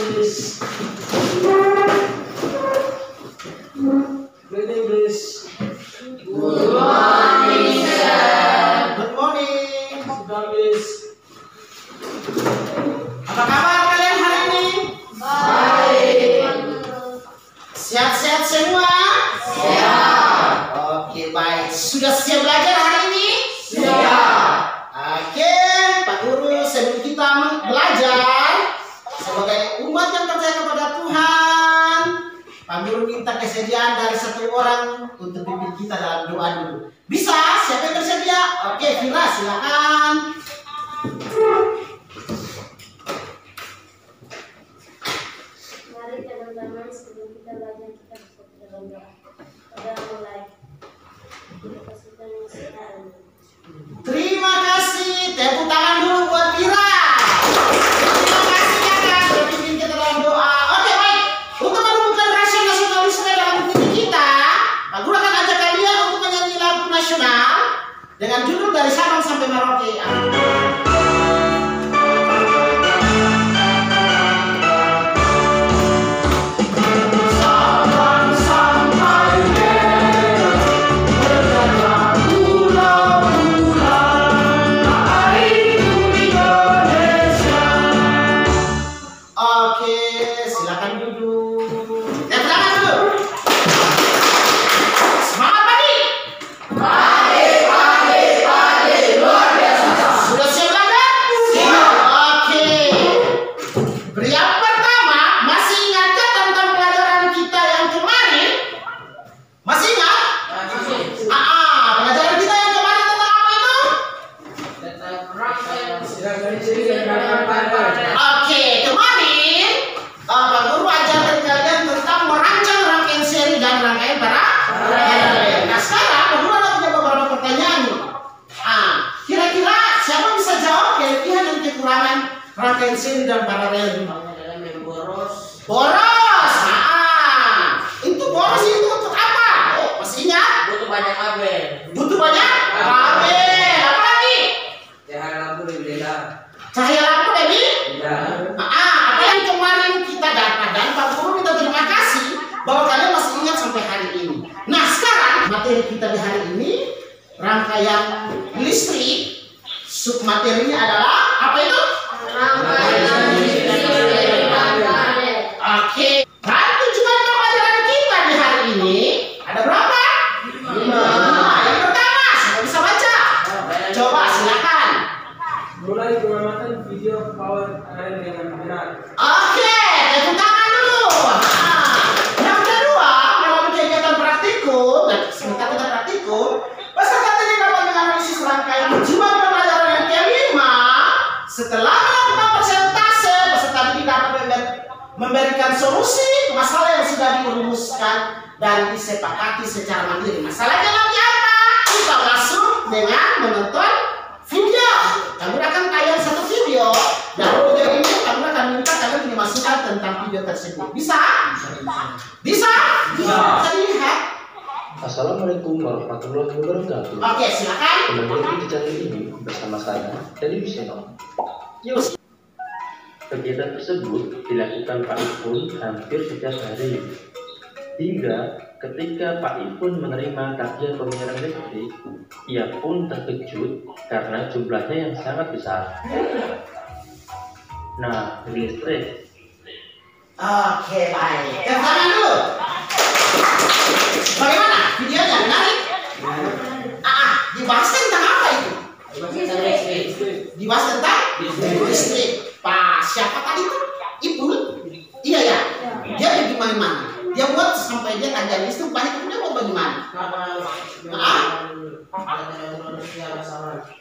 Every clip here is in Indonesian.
English. Read English. Good morning, sir. Good morning. Sit down, please. Apa kabar kalian hari ini? Baik. Sehat-sehat semua? Siap. Oke, baik. Sudah siap belajar hari ini? Siap. Oke, Pak Guru, sebelum kita belajar sebagai umat yang percaya kepada Tuhan, Pak Guru minta kesediaan dari satu orang untuk pimpin kita dalam doa dulu. Bisa? Siapa yang bersedia? Oke, Vira, silakan. Mari teman-teman, sebelum kita belajar kita berdoa dalam doa. Pada mulai kita kasihkan Tuhan. Terima kasih. Tepuk tangan dulu buat Vira. Terima kasih kakak sudah pimpin kita dalam doa. Oke, baik. Untuk menemukan rasa nasionalisme dalam diri kita, Pak Guru akan ajak kalian untuk menyanyi lagu nasional dengan judul Dari Sabang Sampai Merauke. Rangkaian seri dan paralel boros. Boros. Itu boros itu untuk apa? Oh, masih ingat? Butuh banyak kabel. Butuh banyak kabel. Apa lagi? Cahaya lampu lebih lebar. Cahaya lampu lebih? Iya. Apa yang kemarin kita dapat dan Pak Guru minta terima kasih bahwa kalian masih ingat sampai hari ini. Nah, sekarang materi kita di hari ini rangkaian listrik. Submaterinya adalah apa itu? Oke, dan tujuan pelajaran kita di hari ini ada berapa? 5. Yang pertama, semua bisa baca. Coba silakan. Mulai pengamatan video power air dengan benar. Oke, tepuk tangan dulu. Yang kedua, melalui kegiatan praktikum, dan sebentar kita praktikum, peserta tadi dapat menganalisis rangkaian tujuan pembelajaran yang kelima. Setelah melakukan persentase, peserta didik dapat memberikan solusi masalah yang sudah dirumuskan dan disepakati secara mandiri. Masalahnya nanti apa? Kita masuk dengan menonton video. Kami akan tayang satu video. Dan video ini kami akan minta kalian dimasukkan tentang video tersebut. Bisa? Bisa? Bisa dilihat. Assalamualaikum warahmatullahi wabarakatuh. Oke, silakan. Kembali lagi di channel ini bersama saya, Dedi Wiseno. Yus. Kegiatan tersebut dilakukan Pak Ipun hampir setiap hari. Hingga ketika Pak Ipun menerima tagihan pembayaran listrik, ia pun terkejut karena jumlahnya yang sangat besar. Nah, listrik. Oke, baik. Tangan dulu. Bagaimana? Videonya menarik? Dibahas tentang apa itu? Dibahas tentang listrik. Pak siapa tadi itu? Ibu? Iya ya. Dia bagaimana? Dia buat sampai dia tagihan listrik banyak. Dia buat bagaimana?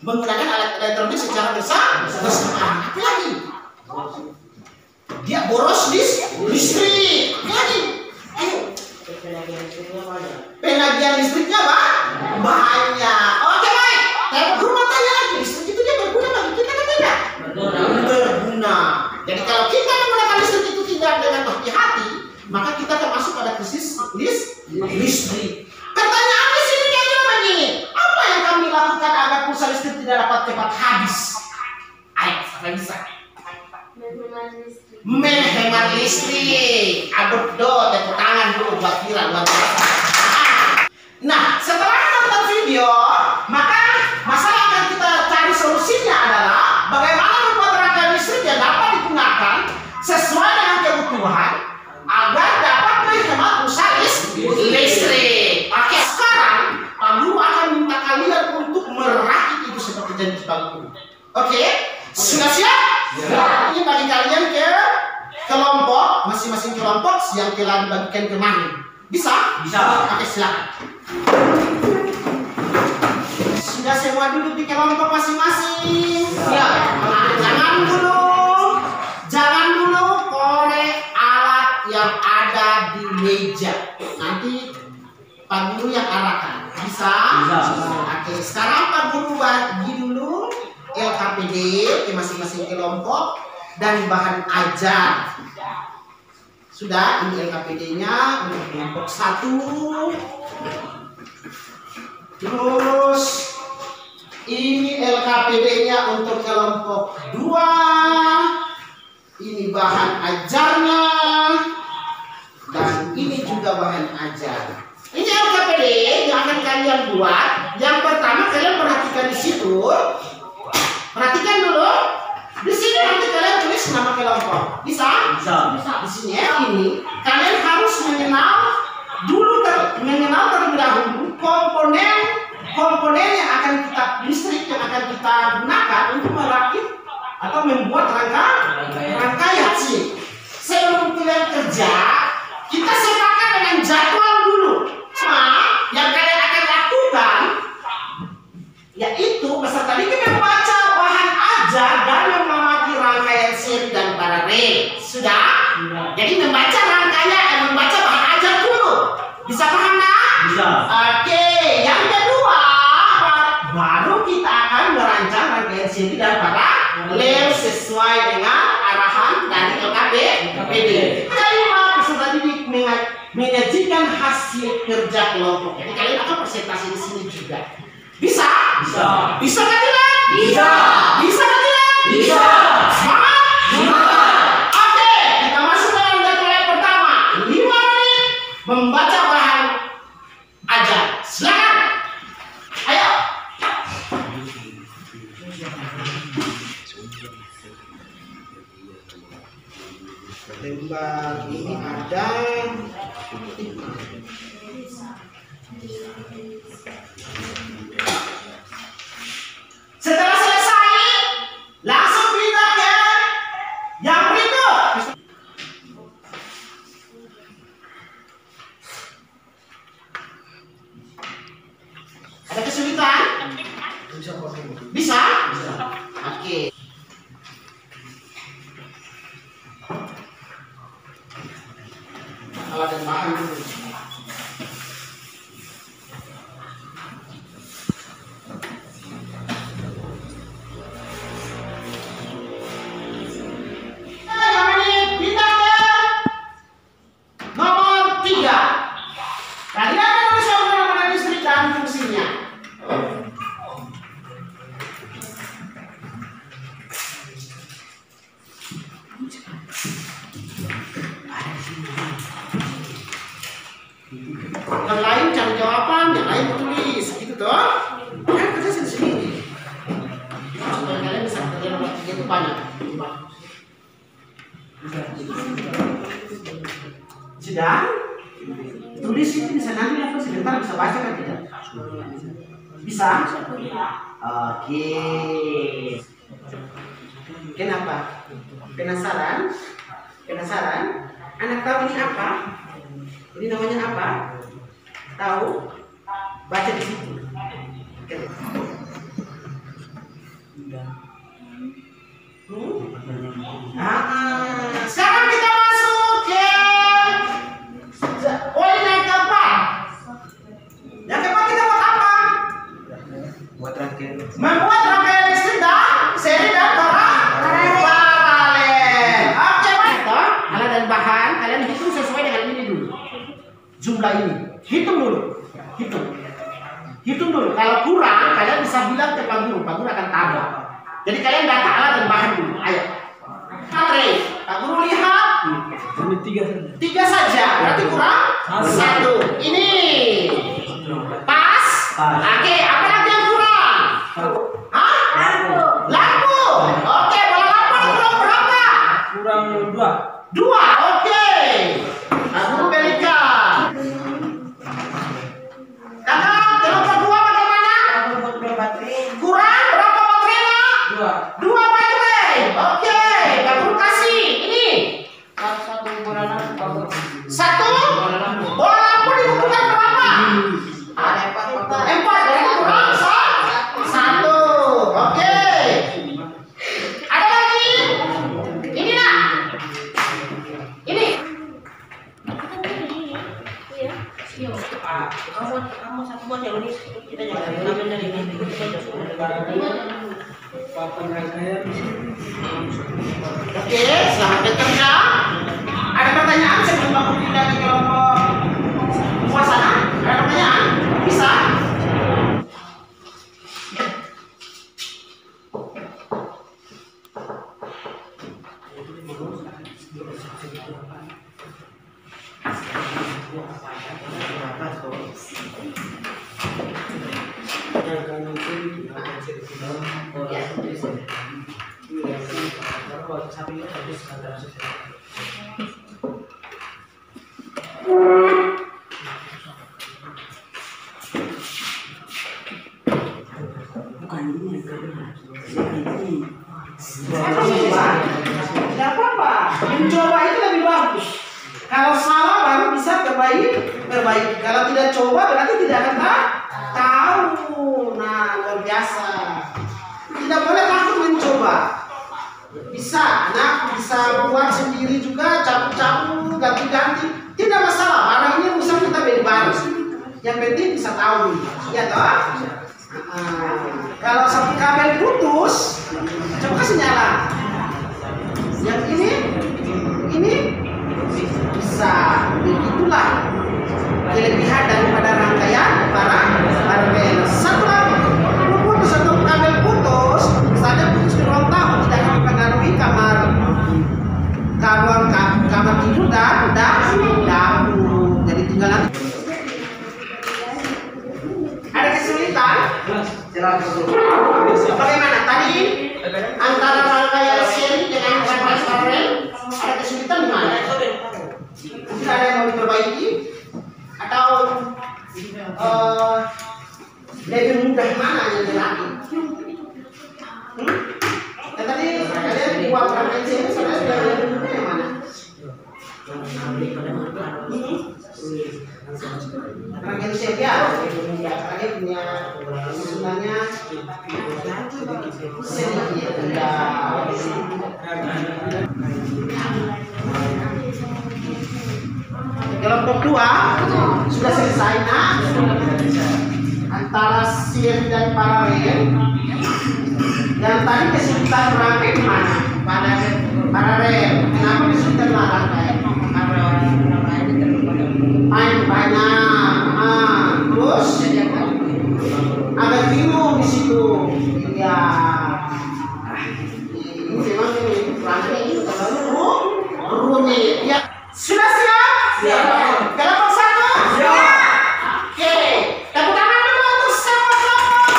Menggunakan alat elektronik secara bersamaan. Apa lagi? Dia boros listrik. Apa lagi? Ayo. Penagihan listriknya banyak. Oke, baik. Saya berguna tanya lagi. Listrik itu dia berguna bagi kita kan tidak? Berguna. Jadi kalau kita menggunakan listrik itu tidak dengan hati-hati, maka kita akan masuk pada krisis listrik. Pertanyaan di sini kayaknya begini. Apa yang kami lakukan agar pulsa listrik tidak dapat cepat habis? Ayo, siapa yang bisa? Menghemat listrik. Menghemat hemat listrik. Abedo, tepuk tangan dulu buat Vira, luar biasa. Nah, setelah nonton video, maka masalah yang akan kita cari solusinya adalah bagaimana membuat rangkaian listrik yang dapat digunakan sesuai dengan kebutuhan agar dapat menghemat usaha listrik. Oke, sekarang Pak Guru akan minta kalian untuk merakit itu seperti janji Pak Guru. Oke, sudah siap? Ya. Ini bagi kalian ke kelompok, masing-masing kelompok yang telah dibagikan kemarin. Bisa? Bisa. Oke, silakan. Sudah semua duduk di kelompok masing-masing? Ya. Nah, jangan dulu korek alat yang ada di meja. Nanti Pak Guru yang arahkan. Bisa? Bisa. Oke, sekarang Pak Guru bagi dulu LKPD ke masing-masing kelompok dan bahan ajar. Sudah, ini LKPD-nya untuk kelompok 1. Terus ini LKPD-nya untuk kelompok 2. Ini bahan ajarnya. Dan ini juga bahan ajar. Ini LKPD yang akan kalian buat. Yang pertama kalian perhatikan di situ. Perhatikan dulu. Di sini nanti kalian tulis nama kelompok. Bisa? Bisa. Di sini ya, ini kalian harus mengenal terlebih dahulu komponen yang akan kita listrik yang akan kita gunakan untuk merakit atau membuat rangkaian sih. Sebelum kalian kerja, kita sepakat dengan jadwal dulu. Yang kalian akan lakukan yaitu peserta didik membaca bahan ajar dan mengamati rangkaian seri dan paralel. Sudah? Jadi membaca membaca bahan ajar dulu. Bisa paham nggak? Bisa. Oke. Yang kedua, baru kita akan merancang rangkaian seri dan paralel sesuai dengan arahan dari LKPD. Kelima, peserta didik menyajikan hasil kerja kelompok. Jadi kalian akan presentasi di sini juga. Bisa? Bisa. Bisa kan tidak? Bisa. Bisa kan tidak? Bisa. Semangat? Semangat. Oke, kita masuk dalam jadwal pertama. 5 menit membaca bahan ajar. Silakan. Ayo. Lembar ini ada. Setelah selesai, langsung pindah ke yang berikut. Ada kesulitan? Bisa? Bisa. Oke. Alat dan bahan dulu. Yang lain cari jawaban, yang lain tulis, gitu toh? Kan kerja sendiri. Supaya kalian bisa kerja nomor 3 itu banyak. Sudah? Tulis itu bisa nanti apa sebentar bisa baca kan tidak? Bisa? Oke. Kenapa? Penasaran? Penasaran? Anak tahu ini apa? Ini namanya apa? Tahu? Baca di situ. Sekarang kita masuk ke poin yang keempat. Yang keempat kita buat apa? Membuat rangkaian listrik dan seri dan paralel. Oke, baik. Alat dan bahan kalian hitung sesuai dengan ini dulu. Jumlah ini. Hitung dulu. Hitung dulu. Kalau kurang, kalian bisa bilang ke Pak Guru. Pak Guru akan tambah. Jadi kalian data alat dan bahan dulu. Ayo. Baterai. Pak Guru lihat. Ini 3 saja. 3 saja. Berarti kurang 1. Ini. Pas. Oke, apa lagi yang kurang? Hah? Lampu. Oke, bola lampu kurang berapa? Kurang 2. 2. Oke. Pak Guru berikan. Kakak, kelompok 2 bagaimana? Kurang berapa baterainya? 2 baterai. Oke, Pak Guru kasih. Ini. 1 bola lampu dibutuhkan berapa? 4. Berarti kurang 1. Oke. Ada lagi? Ini nak. Ini. Kamu satu buat yang ini kita jangan ngambil dari ini. Papan rangkaian. Oke, selamat bekerja. Ada pertanyaan sebelum Pak Guru pindah ke kelompok suasana? Ada pertanyaan? Bisa? Tidak apa-apa. Mencoba itu lebih bagus. Kalau salah baru bisa perbaiki. Kalau tidak coba berarti tidak akan tahu. Nah, luar biasa. Tidak boleh takut mencoba. Bisa, anak bisa buat sendiri juga, campur-campur, ganti-ganti. Tidak masalah. Barang ini bisa kita beli baru. Yang penting bisa tahu. Ya toh? Kalau satu kabel putus, coba kasih nyala. Yang ini bisa. Begitulah kelebihan daripada rangkaian para rel. Satu lagi, putus atau kabel putus, misalnya putus di ruang tamu tidak akan mempengaruhi kamar tidur dan dapur. Jadi tinggal nanti. Ada kesulitan? Bagaimana tadi antara rangkaian seri dengan rangkaian paralel ada kesulitan di mana? Mungkin ada yang mau diperbaiki atau lebih mudah mana yang dilatih? Dan tadi kalian buat rangkaian seri sebenarnya sudah lebih mudah yang mana? Rangkaian seri ya, kalian punya sebenarnya sedikit ya. Kelompok 2 sudah selesai nak antara seri dan paralel. Dan tadi kesulitan rangkai di mana? Paralel. Kenapa kesulitan rangkai? Banyak. Terus agak bingung di situ. Ya. Ini memang ini rangkai ini terlalu rumit. Ya. Sudah siap? Siap. Kelompok 1? Siap. Oke. Tepuk tangan dulu untuk semua kelompok.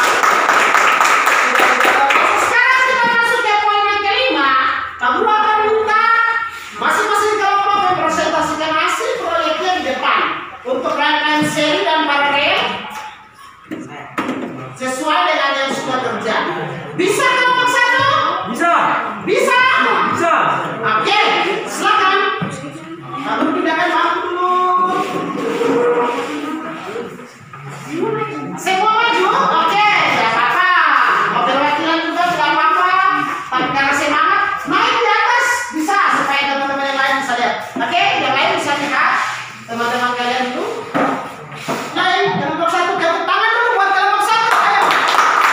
Sekarang kita masuk ke poin yang kelima. Pak Guru akan minta masing-masing kelompok mempresentasikan hasil proyeknya di depan untuk rangkaian seri dan paralel sesuai dengan yang sudah terjadi. Bisa kelompok 1? Bisa. Bisa? Bisa. Oke, silakan. Kamu pindahkan bangku dulu. Semua maju? Oke, tidak apa-apa. Mau perwakilan juga tidak apa-apa. Tapi karena semangat, naik di atas bisa supaya teman-teman yang lain bisa lihat. Oke, yang lain bisa lihat. Teman-teman kalian dulu. Naik, kelompok 1, tepuk tangan dulu buat kelompok 1. Ayo.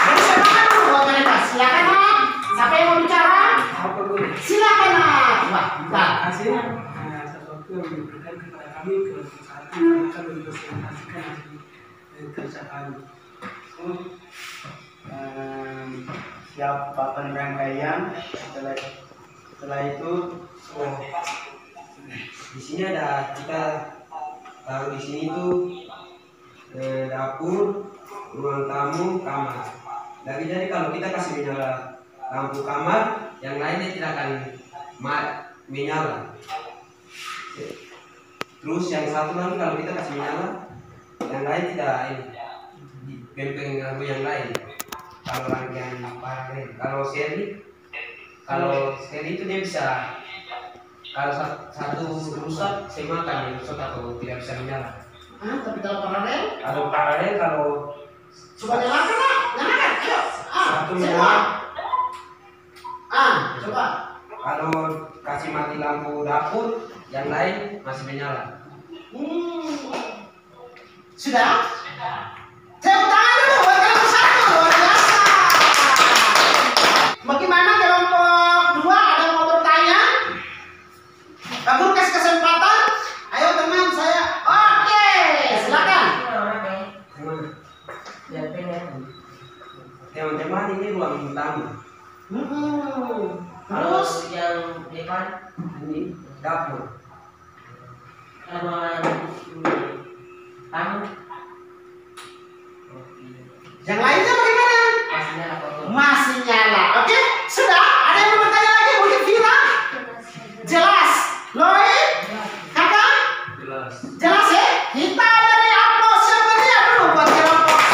Beri semangat dulu buat mereka. Silakan nak. Siapa yang mau bicara? Silakan nak. Wah, bentar. Hasilnya satu waktu yang diberikan kepada kami kelompok 1 akan mempresentasikan hasil kerja kami. Siap papan rangkaian setelah Setelah itu, di sini ada kita taruh di sini tuh dapur, ruang tamu, kamar. Jadi kalau kita kasih menyala lampu kamar, yang lainnya tidak akan menyala. Terus yang satu lagi kalau kita kasih menyala, yang lain tidak ini bempeng lampu yang lain. Kalau rangkaian paralel, kalau seri itu dia bisa, kalau satu rusak semua akan rusak atau tidak bisa menyala. Tapi kalau paralel? Kalau paralel kalau Coba nyalakan lah, nyalakan, ayo. Satu Semua. Coba. Kalau kasih mati lampu dapur, yang lain masih menyala. Sudah? Tepuk tangan dulu buat kelompok 1, luar biasa. Bagaimana kelompok 2, ada yang mau bertanya? Pak Guru kasih kesempatan. Ayo teman saya. Oke, silakan. Teman-teman, ini ruang tamu. Kalau Terus yang depan Ini dapur. ruangan tamu yang lainnya bagaimana? masih nyala kotor. Masih nyala. Oke, sudah. Ada yang mau bertanya lagi? Mungkin Vira? Jelas. Loi? Kakak? Jelas. Jelas ya? Kita dari Aplos yang beria dulu buat kelompok 1.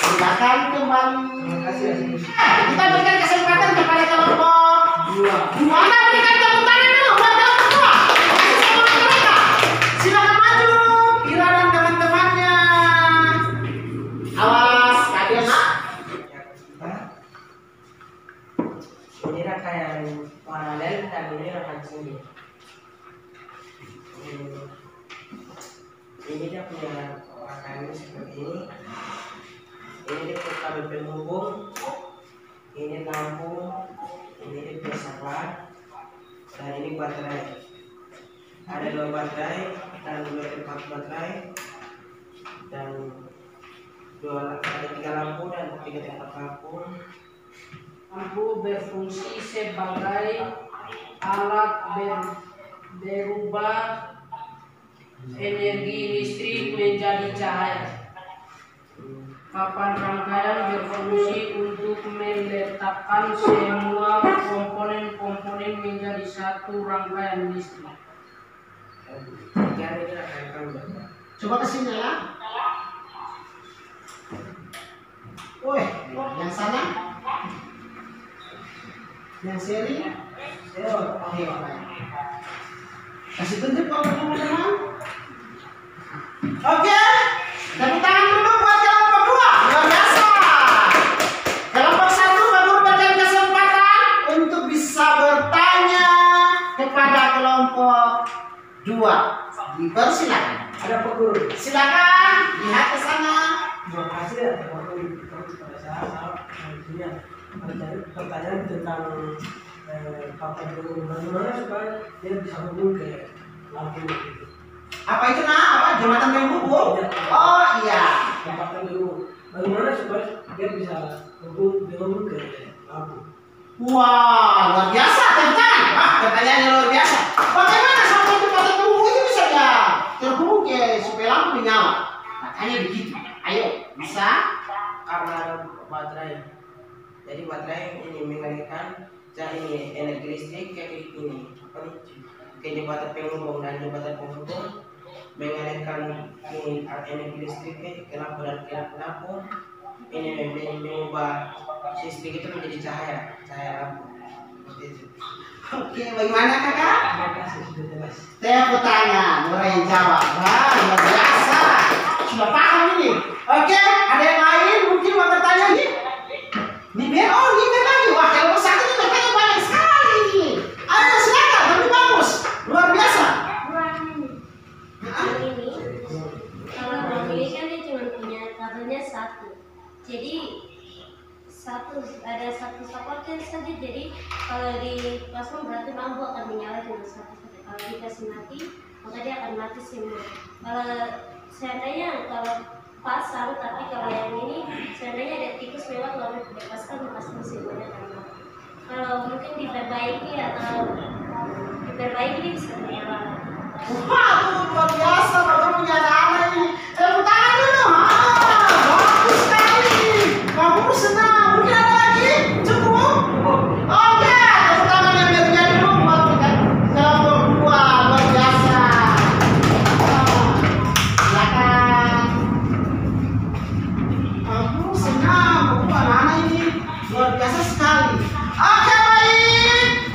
Silakan teman. Kita berikan kesempatan kepada kelompok 2. Anda berikan tepuk tangan dulu buat kelompok 2. Kasih semangat mereka. Silakan maju, Vira dan teman-temannya. Awas, kalian nak. Ini rangkaian paralel dan ini rangkaian sini. Ini dia punya rangkaiannya seperti ini. Ini dia punya kabel penghubung. Ini lampu. Ini dia punya saklar. Dan ini baterai. Ada 2 baterai dan 2 tempat baterai dan ada 3 lampu dan 3 tempat lampu. Lampu berfungsi sebagai alat berubah energi listrik menjadi cahaya. Papan rangkaian berfungsi untuk meletakkan semua komponen-komponen menjadi satu rangkaian listrik. Jadi ini rangkaian kabel. Coba ke sini ya. Woi, yang sana. Yang seri. Oke, kasih tunjuk kalau teman-teman. Oke. Tepuk tangan dulu buat kelompok 2. Luar biasa. Kelompok 1 baru berikan kesempatan untuk bisa bertanya kepada kelompok 2. Dipersilakan. Ada Pak Guru. Silakan lihat ke sana. Terima kasih ya Pak Guru kepada saya. Ada pertanyaan tentang papan penghubung. Bagaimana supaya dia bisa hubung ke lampu itu? Apa itu nak? Apa jembatan penghubung? Oh iya. Papan penghubung. Bagaimana supaya dia bisa hubung ke lampu? Wah, luar biasa, tepuk tangan. Wah, pertanyaannya luar biasa. Bagaimana sampai jembatan penghubung itu bisa ya terhubung ke supaya lampu menyala? Makanya begitu. Ayo, bisa? Karena ada baterai. Jadi baterai ini mengalirkan ini energi listrik ke ini ke jembatan penghubung dan jembatan penghubung mengalirkan ini energi listrik ke lampu dan ke lampu ini mengubah listrik itu menjadi cahaya lampu seperti itu. Oke, bagaimana kakak? Terima kasih sudah jelas. Tepuk tangan, orang yang jawab. Wah, luar biasa. Sudah paham ini. Oke, ada yang lain mungkin mau bertanya nih? Nih, oh ini lagi. Wah, kalau satu ini bertanya banyak sekali. Ayo silakan, tapi bagus. Luar biasa. Yang ini, kalau yang ini kan dia cuma punya kabelnya 1. Jadi ada satu supporter saja. Jadi kalau dipasang berarti lampu akan menyala cuma satu. Kalau dikasih mati, maka dia akan mati semua. Kalau seandainya pasang, tapi kalau yang ini seandainya ada tikus lewat lalu dilepaskan pasti semuanya akan mati. kalau mungkin diperbaiki bisa menyala. Waduh, luar biasa Bapak punya anak ini. Tepuk tangan dulu. Bagus sekali. Kamu senang. Mungkin ada lagi? Cukup? Oke, tepuk tangan yang meriah dulu buat kita. Nomor 2, luar biasa. Silakan. Kamu senang. Bapak anak ini luar biasa sekali. Oke, baik.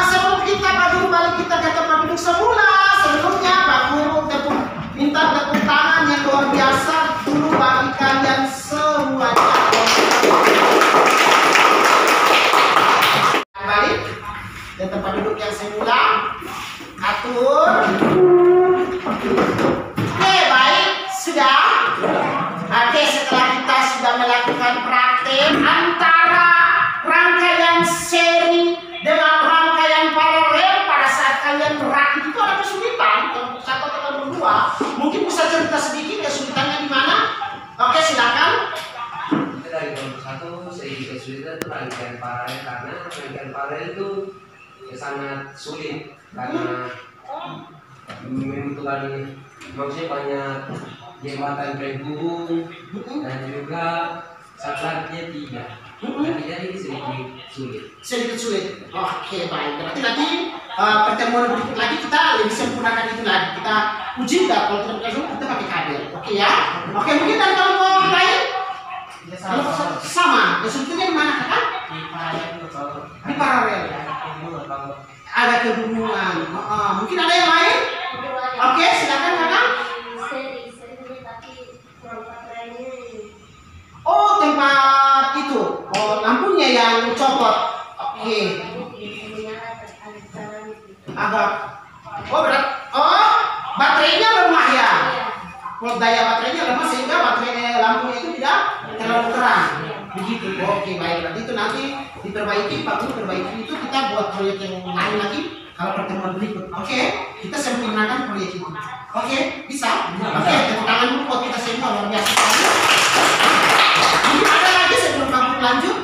Sebelum kita balik kita ke tempat duduk semula. Sebelumnya Pak Guru minta tepuk tangan yang luar biasa dulu bagi kalian semuanya. Kembali ke tempat duduk yang semula. Atur. Oke, baik, sudah. Oke, setelah kita sudah melakukan praktek antara rangkaian seri dengan rangkaian paralel, pada saat kalian merakit itu ada kesulitan, kelompok 1 atau kelompok 2, mungkin bisa cerita sedikit kesulitannya di mana? Oke, silakan. Kita dari kelompok 1 sehingga kesulitan itu rangkaian paralel, karena rangkaian paralel itu sangat sulit karena membutuhkan maksudnya banyak jembatan penghubung dan juga saklarnya 3. Jadi Sedikit sulit. Oke, baik. Berarti nanti pertemuan berikut lagi kita lebih sempurnakan itu lagi. Kita uji nggak kalau tidak berhasil kita pakai kabel. Oke ya. Oke, mungkin dari kelompok lain sama. Kesulitannya di mana kan? Di paralel. Ada kehubungan. Mungkin ada yang lain? Oke, silakan kakak. Seri tapi kurang baterainya. Oh, tempat itu. Oh, lampunya yang copot. Oke. Agak. Oh, baterainya lemah ya. Kalau daya baterainya lemah sehingga baterai lampunya itu tidak terlalu terang. Begitu. Oke, baik. Berarti itu nanti diperbaiki. Pak Guru perbaiki itu kita buat proyek yang lain lagi kalau pertemuan berikut. Oke, kita sempurnakan proyek itu. Oke, bisa? Oke, tepuk tangan dulu buat kita semua, luar biasa sekali. Mungkin ada lagi sebelum kamu lanjut,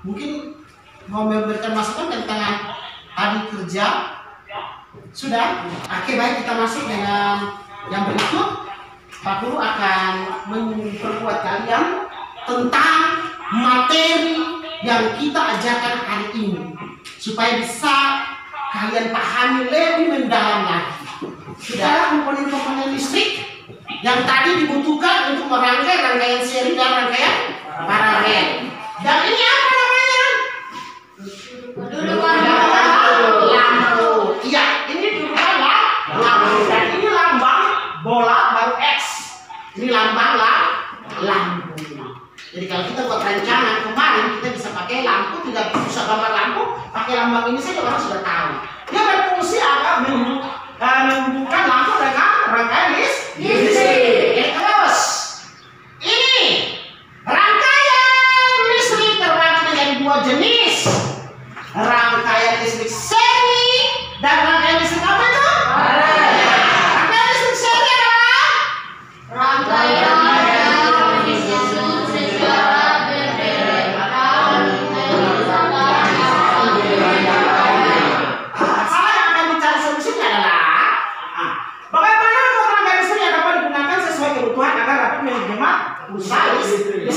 mungkin mau memberikan masukan tentang tadi kerja. Sudah? Oke, baik, kita masuk dengan yang berikut. Pak Guru akan memperkuat kalian tentang materi yang kita ajarkan hari ini supaya bisa kalian pahami lebih mendalam lagi. Sudah, komponen-komponen listrik yang tadi dibutuhkan untuk merangkai rangkaian seri dan rangkaian paralel. Dan ini apa namanya? Dudukan lampu. Iya, ini dudukan lampu. Dan ini lambang bola baru X. Ini lambang lampu. Jadi kalau kita buat rancangan kemarin kita bisa pakai lampu, tidak bisa gambar lampu, pakai lambang ini saja orang sudah tahu. Dia berfungsi agak menghubungkan lampu dengan rangkaian listrik. Terus ini rangkaian listrik terbagi menjadi 2 jenis, rangkaian listrik seri dan rangkaian listrik apa itu? Rangkaian listrik seri adalah rangkaian listrik.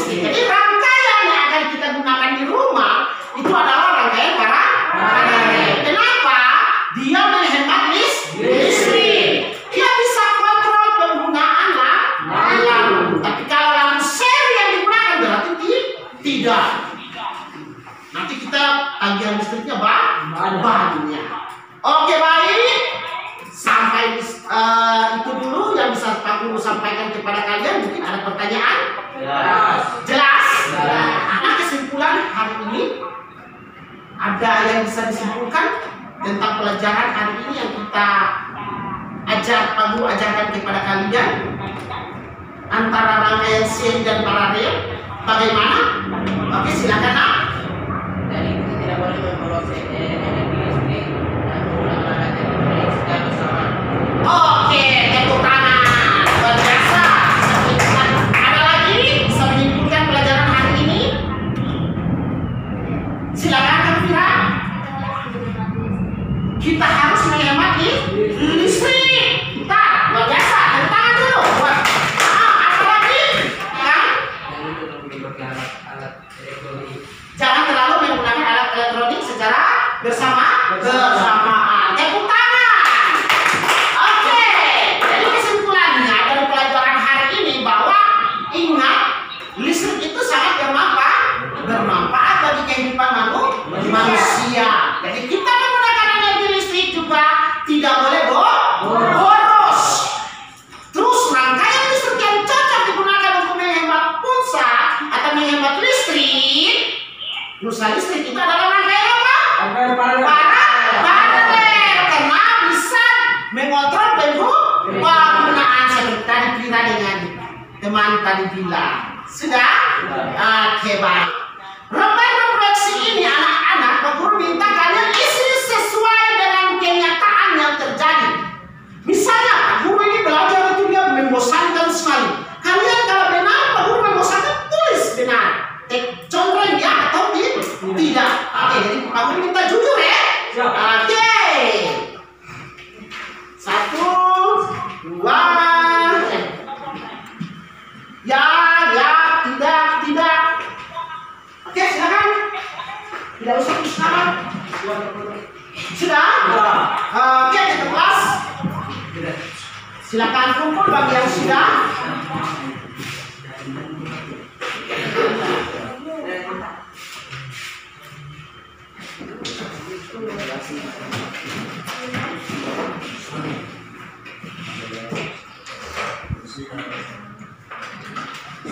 Jadi rangkaian yang akan kita gunakan di rumah itu adalah rangkaian paralel. Kenapa? Dia menghemat listrik. Dia bisa kontrol penggunaan lampu. Tapi kalau lampu seri yang digunakan berarti tidak. Nanti kita tagihan listriknya banyak. Oke, baik. Sampai itu dulu yang bisa Pak Guru sampaikan kepada kalian. Mungkin ada pertanyaan? Jelas? Nah, kesimpulan hari ini ada yang bisa disimpulkan tentang pelajaran hari ini yang kita Pak Guru ajarkan kepada kalian antara rangkaian seri dan paralel. Bagaimana? Oke, silakan nak. Jadi kita tidak boleh membawa energi listrik dan menggunakan teknologi secara bersama. Oke, tepuk tangan. Luar biasa. Ada lagi bisa menyimpulkan pelajaran hari ini? Silakan kami menghemat listrik. Bentar, luar biasa. Tepuk tangan dulu. Buat. Apa lagi? Ya? Jangan terlalu menggunakan alat elektronik secara bersamaan. Tepuk tangan. Oke. Jadi kesimpulannya dari pelajaran hari ini bahwa ingat listrik itu sangat bermanfaat bagi kehidupan manusia. Jadi kita menggunakan energi listrik juga tidak boleh boros. Terus rangkaian listrik yang cocok digunakan untuk menghemat pulsa atau menghemat listrik. Pulsa listrik itu adalah rangkaian apa? Paralel, karena bisa mengontrol penggunaan seperti tadi kita dengan teman tadi bilang. Sudah? Oke, baik. Refleksi ini anak-anak, Pak Guru minta kalian isi sesuai dengan kenyataan yang terjadi. Misalnya, Pak Guru ini belajar itu dia membosankan sekali. Kalian kalau benar, Pak Guru membosankan, tulis benar. Contohnya ya atau tidak. Oke, jadi Pak Guru minta jujur ya. Oke. 1, 2. Ya, tidak. Oke, silakan. Tidak usah sekarang. Sudah? Oke, kita kelas. Silakan kumpul bagi yang sudah.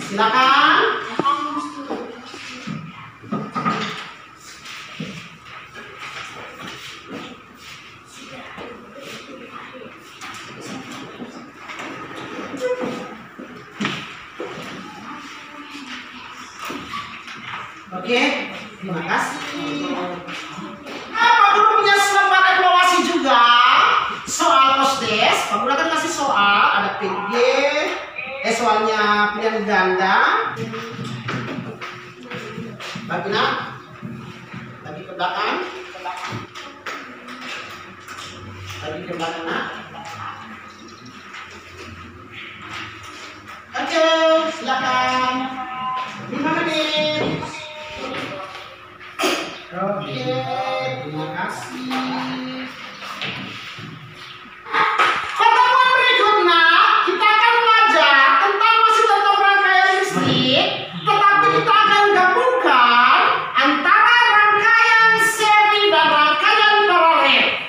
Silakan. Oke, terima kasih. Pak Guru punya selembar evaluasi juga. Soal posdes, Pak Guru akan kasih soal, ada PG, soalnya pilihan ganda. Bagi ke belakang. Oke, silakan. 5 menit. Oke, terima kasih. Pertemuan berikutnya kita akan belajar tentang masih tentang rangkaian listrik, tetapi kita akan gabungkan antara rangkaian seri dan rangkaian paralel.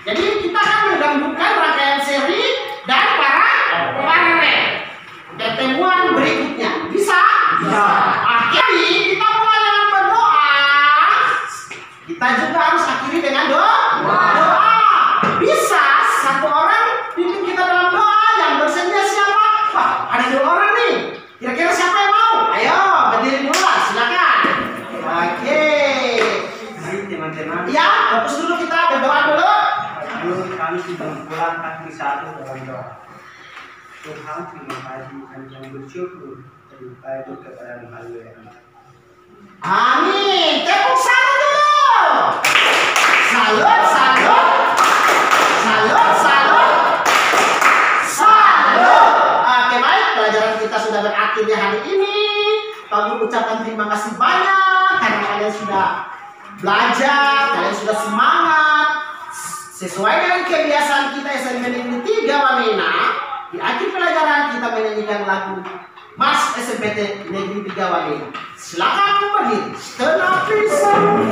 Jadi kita akan menggabungkan rangkaian seri dan paralel. Pertemuan berikutnya bisa? Akhiri kita mulai dengan berdoa. Kita juga harus akhiri dengan doa. Bisa satu orang pimpin kita dalam doa, yang bersedia siapa? Wah, ada 2 orang nih. Kira-kira siapa yang mau? Ayo, berdiri dulu lah, silakan. Oke. Mari teman-teman. Ya, fokus dulu, kita berdoa dulu. Kami sudah pulang kaki satu dalam doa. Tuhan, terima kasih kami yang bersyukur terbuka itu kepada Haleluya. Amin. Tepuk salut dulu. Salut. Oke, baik. Pelajaran kita sudah berakhir di hari ini. Pak Guru ucapkan terima kasih banyak karena kalian sudah belajar, kalian sudah semangat. Sesuai dengan kebiasaan kita SMP Negeri 3 Wamena, di akhir pelajaran kita menyanyikan lagu Mas SMPT Negeri 3 Wamena. Silakan berdiri. Setengah pisau.